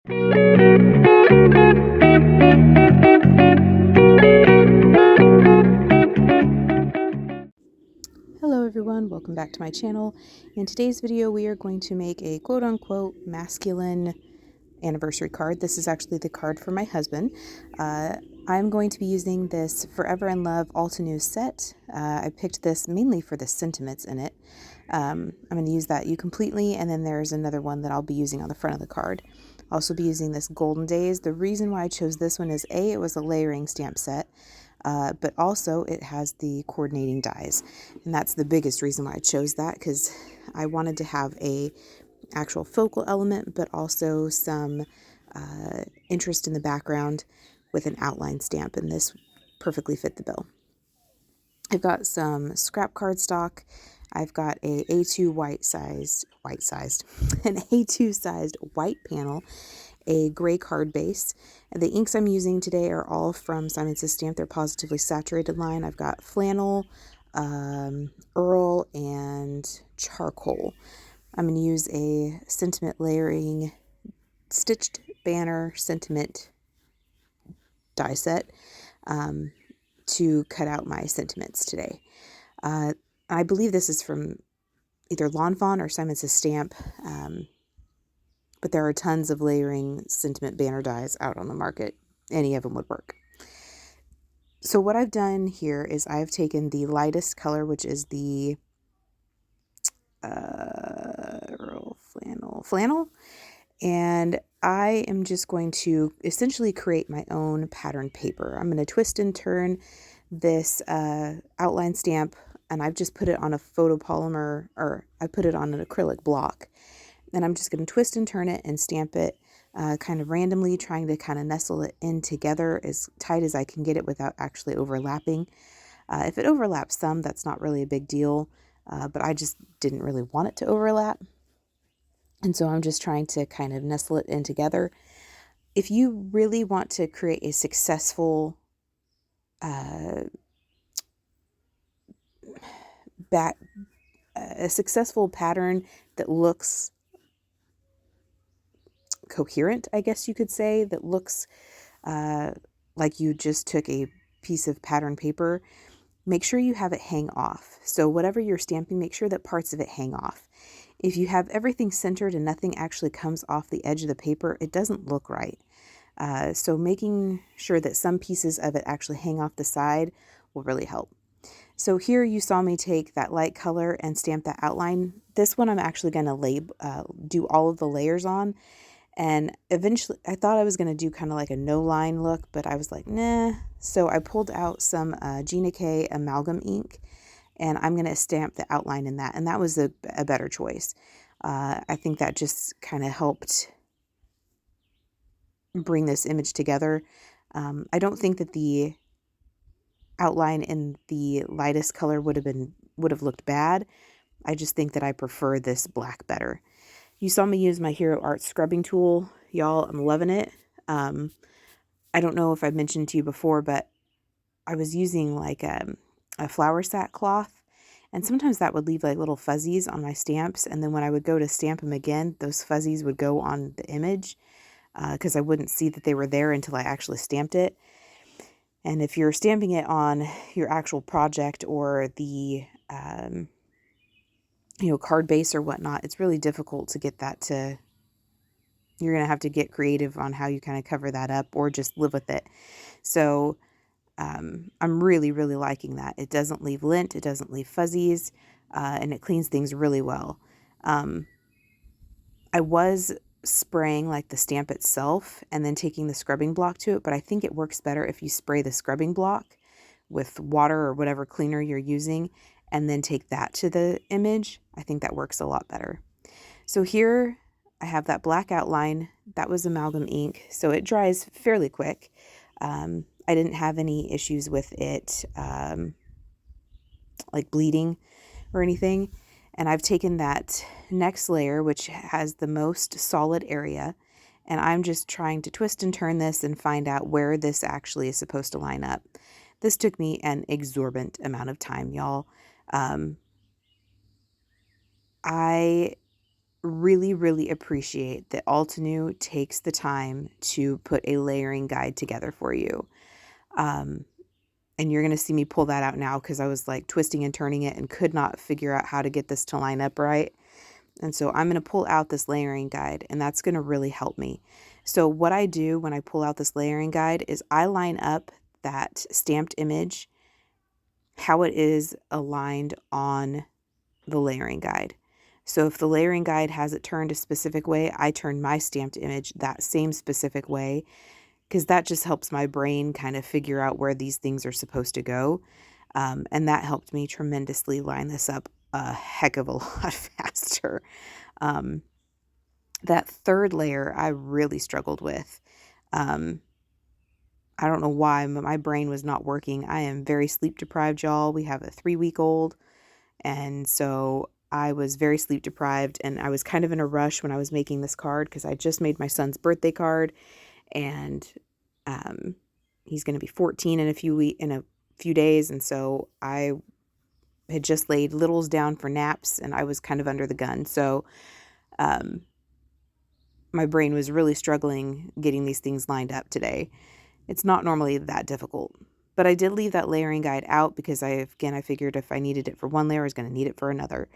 Hello everyone, welcome back to my channel. In today's video we are going to make a quote-unquote masculine anniversary card. This is actually the card for my husband. I'm going to be using this Forever in Love Altenew set. I picked this mainly for the sentiments in it. I'm going to use that You Completely, and then there's another one that I'll be using on the front of the card. I'll also be using this Golden Days. The reason why I chose this one is A, it was a layering stamp set, but also it has the coordinating dies. And that's the biggest reason why I chose that, because I wanted to have a actual focal element, but also some interest in the background with an outline stamp, and this perfectly fit the bill. I've got some scrap cardstock. I've got a A2 an A2 sized white panel, a gray card base. And the inks I'm using today are all from Simon Says Stamp. They're positively saturated line. I've got Flannel, Earl, and Charcoal. I'm going to use a sentiment layering stitched banner sentiment die set to cut out my sentiments today. I believe this is from either Lawn Fawn or Simon Says Stamp, but there are tons of layering sentiment banner dies out on the market. Any of them would work. So what I've done here is I've taken the lightest color, which is the Flannel, and I am just going to essentially create my own pattern paper. I'm going to twist and turn this outline stamp, and I've just put it on a photopolymer, or I put it on an acrylic block, and I'm just going to twist and turn it and stamp it kind of randomly, trying to kind of nestle it in together as tight as I can get it without actually overlapping. If it overlaps some, that's not really a big deal, but I just didn't really want it to overlap. And so I'm just trying to kind of nestle it in together. If you really want to create a successful pattern that looks coherent, I guess you could say, that looks like you just took a piece of pattern paper, make sure you have it hang off. So whatever you're stamping, make sure that parts of it hang off. If you have everything centered and nothing actually comes off the edge of the paper, it doesn't look right. So making sure that some pieces of it actually hang off the side will really help. So here you saw me take that light color and stamp that outline. This one I'm actually going to do all of the layers on. And eventually I thought I was going to do kind of like a no line look, but I was like, nah. So I pulled out some Gina K amalgam ink, and I'm going to stamp the outline in that. And that was a better choice. I think that just kind of helped bring this image together. I don't think that the outline in the lightest color would have looked bad. I just think that I prefer this black better. You saw me use my Hero Art scrubbing tool. Y'all, I'm loving it. I don't know if I mentioned to you before, but I was using like a flour sack cloth, and sometimes that would leave like little fuzzies on my stamps, and then when I would go to stamp them again, those fuzzies would go on the image because I wouldn't see that they were there until I actually stamped it. And if you're stamping it on your actual project or the card base or whatnot, it's really difficult to get that to, you're going to have to get creative on how you kind of cover that up or just live with it. So I'm really, really liking that. It doesn't leave lint, it doesn't leave fuzzies, and it cleans things really well. I was spraying like the stamp itself and then taking the scrubbing block to it, but I think it works better if you spray the scrubbing block with water or whatever cleaner you're using and then take that to the image. I think that works a lot better. So here I have that black outline. That was amalgam ink, so it dries fairly quick. I didn't have any issues with it like bleeding or anything. And I've taken that next layer, which has the most solid area, and I'm just trying to twist and turn this and find out where this actually is supposed to line up. This took me an exorbitant amount of time, y'all. I really, really appreciate that Altenew takes the time to put a layering guide together for you. And you're going to see me pull that out now because I was like twisting and turning it and could not figure out how to get this to line up right. And so I'm going to pull out this layering guide, and that's going to really help me. So what I do when I pull out this layering guide is I line up that stamped image, how it is aligned on the layering guide. So if the layering guide has it turned a specific way, I turn my stamped image that same specific way, because that just helps my brain kind of figure out where these things are supposed to go. And that helped me tremendously line this up a heck of a lot faster. That third layer I really struggled with. I don't know why, but my brain was not working. I am very sleep deprived, y'all. We have a 3-week-old. And so I was very sleep deprived, and I was kind of in a rush when I was making this card because I just made my son's birthday card, and he's going to be 14 in a few days. And so I had just laid littles down for naps, and I was kind of under the gun. So my brain was really struggling getting these things lined up today. It's not normally that difficult, but I did leave that layering guide out because I figured if I needed it for one layer, I was going to need it for another.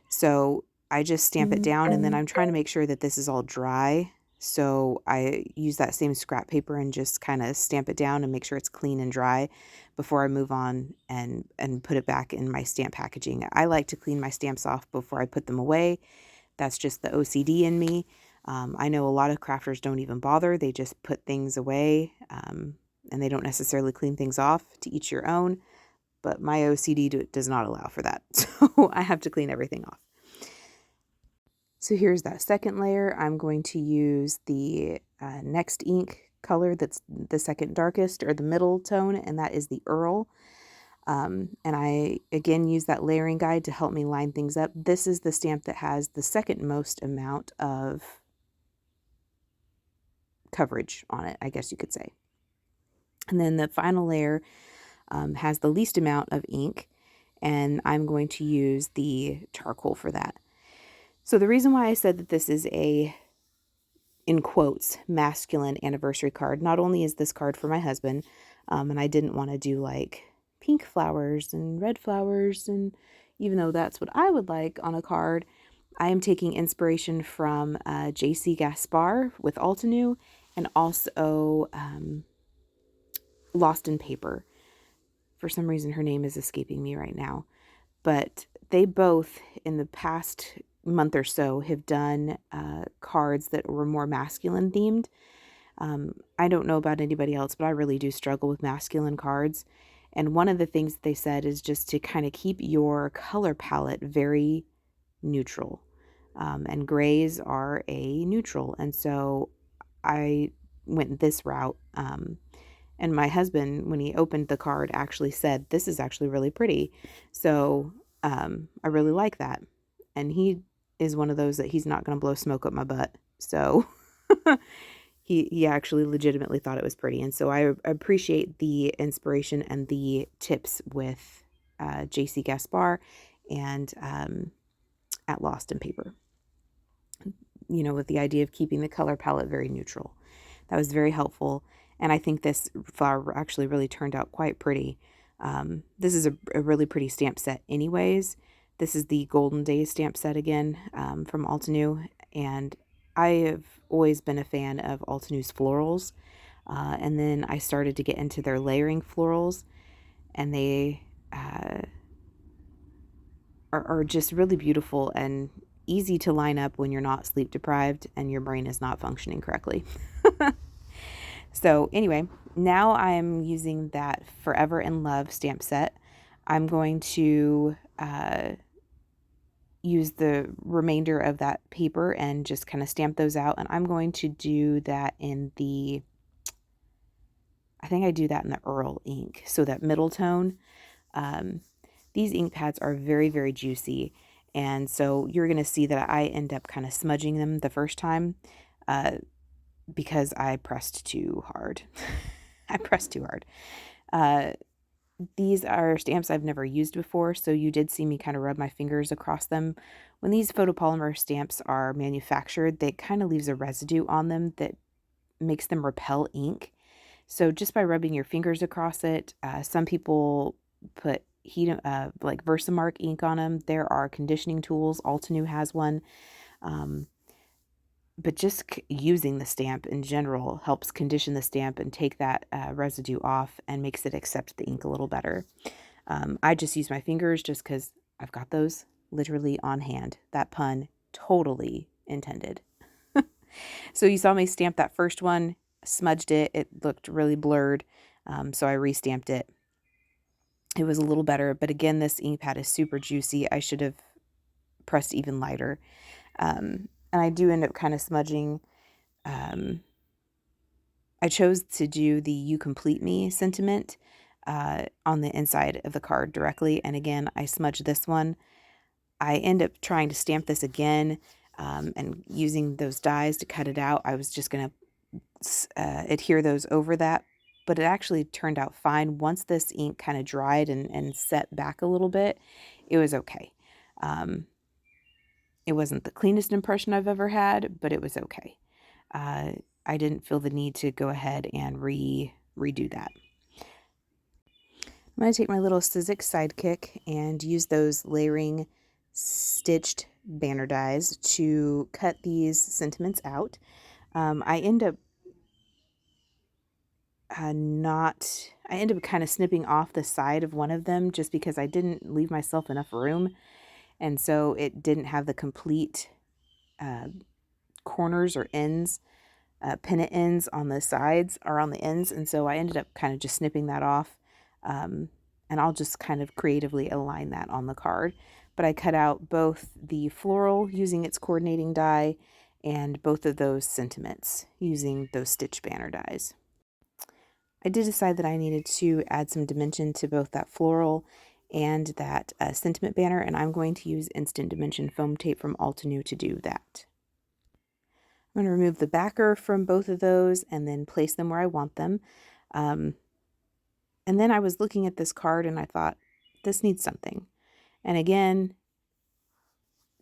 So I just stamp it down, and then I'm trying to make sure that this is all dry. So I use that same scrap paper and just kind of stamp it down and make sure it's clean and dry before I move on and put it back in my stamp packaging. I like to clean my stamps off before I put them away. That's just the OCD in me. I know a lot of crafters don't even bother. They just put things away, and they don't necessarily clean things off. To each your own. But my OCD does not allow for that. So I have to clean everything off. So here's that second layer. I'm going to use the Next ink color that's the second darkest, or the middle tone, and that is the Earl. And I, again, use that layering guide to help me line things up. This is the stamp that has the second most amount of coverage on it, I guess you could say. And then the final layer has the least amount of ink, and I'm going to use the charcoal for that. So the reason why I said that this is a, in quotes, masculine anniversary card, not only is this card for my husband, and I didn't want to do like pink flowers and red flowers, and even though that's what I would like on a card, I am taking inspiration from Jaycee Gaspar with Altenew, and also Lost in Paper. For some reason, her name is escaping me right now. But they both, in the past month or so, have done cards that were more masculine themed. I don't know about anybody else, but I really do struggle with masculine cards. And one of the things that they said is just to kind of keep your color palette very neutral. And grays are a neutral. And so I went this route. And my husband, when he opened the card, actually said, "This is actually really pretty." So I really like that. And he is one of those that he's not going to blow smoke up my butt. So he actually legitimately thought it was pretty. And so I appreciate the inspiration and the tips with Jaycee Gaspar and at Lost in Paper. You know, with the idea of keeping the color palette very neutral. That was very helpful. And I think this flower actually really turned out quite pretty. This is a really pretty stamp set anyways. This is the Golden Days stamp set again from Altenew. And I have always been a fan of Altenew's florals. And then I started to get into their layering florals. And they are just really beautiful and easy to line up when you're not sleep deprived and your brain is not functioning correctly. So anyway, now I'm using that Forever in Love stamp set. I'm going to use the remainder of that paper and just kind of stamp those out. And I'm going to do that in the, I think I do that in the Earl ink. So that middle tone. These ink pads are very, very juicy. And so you're going to see that I end up kind of smudging them the first time. Because I pressed too hard. I pressed too hard. These are stamps I've never used before, so you did see me kind of rub my fingers across them. When these photopolymer stamps are manufactured, they kind of leaves a residue on them that makes them repel ink. So just by rubbing your fingers across it, some people put like Versamark ink on them. There are conditioning tools. Altenew has one. But just using the stamp in general helps condition the stamp and take that residue off and makes it accept the ink a little better. I just use my fingers just because I've got those literally on hand. That pun totally intended. So you saw me stamp that first one, smudged it. It looked really blurred, so I restamped it. It was a little better, but again, this ink pad is super juicy. I should have pressed even lighter. And I do end up kind of smudging. I chose to do the "You Complete Me" sentiment on the inside of the card directly. And again, I smudged this one. I end up trying to stamp this again and using those dies to cut it out. I was just going to adhere those over that, but it actually turned out fine. Once this ink kind of dried and set back a little bit, it was okay. It wasn't the cleanest impression I've ever had, but it was okay. I didn't feel the need to go ahead and redo that. I'm going to take my little Sizzix Sidekick and use those layering stitched banner dies to cut these sentiments out. I end up kind of snipping off the side of one of them just because I didn't leave myself enough room, and so it didn't have the complete corners or ends, pennant ends on the sides or on the ends, and so I ended up kind of just snipping that off, and I'll just kind of creatively align that on the card. But I cut out both the floral using its coordinating die and both of those sentiments using those stitch banner dies. I did decide that I needed to add some dimension to both that floral and that sentiment banner, and I'm going to use Instant Dimension foam tape from Altenew to do that. I'm going to remove the backer from both of those and then place them where I want them. And then I was looking at this card and I thought, this needs something. And again,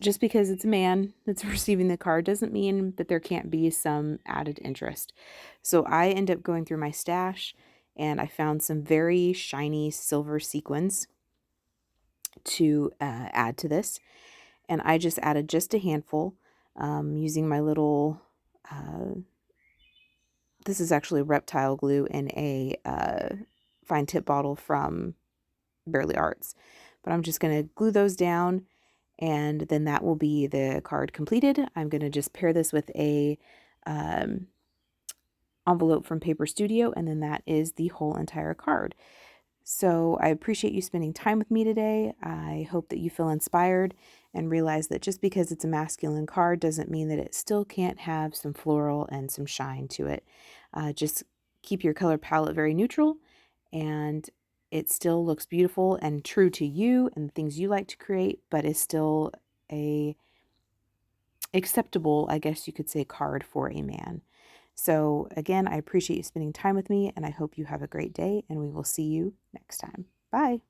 just because it's a man that's receiving the card doesn't mean that there can't be some added interest. So I end up going through my stash and I found some very shiny silver sequins to add to this. And I just added just a handful using my little, this is actually Reptile Glue in a fine tip bottle from Barely Arts. But I'm just going to glue those down, and then that will be the card completed. I'm going to just pair this with a envelope from Paper Studio, and then that is the whole entire card. So I appreciate you spending time with me today. I hope that you feel inspired and realize that just because it's a masculine card doesn't mean that it still can't have some floral and some shine to it. Just keep your color palette very neutral, and it still looks beautiful and true to you and the things you like to create, but is still a acceptable, I guess you could say, card for a man. So again, I appreciate you spending time with me, and I hope you have a great day, and we will see you next time. Bye.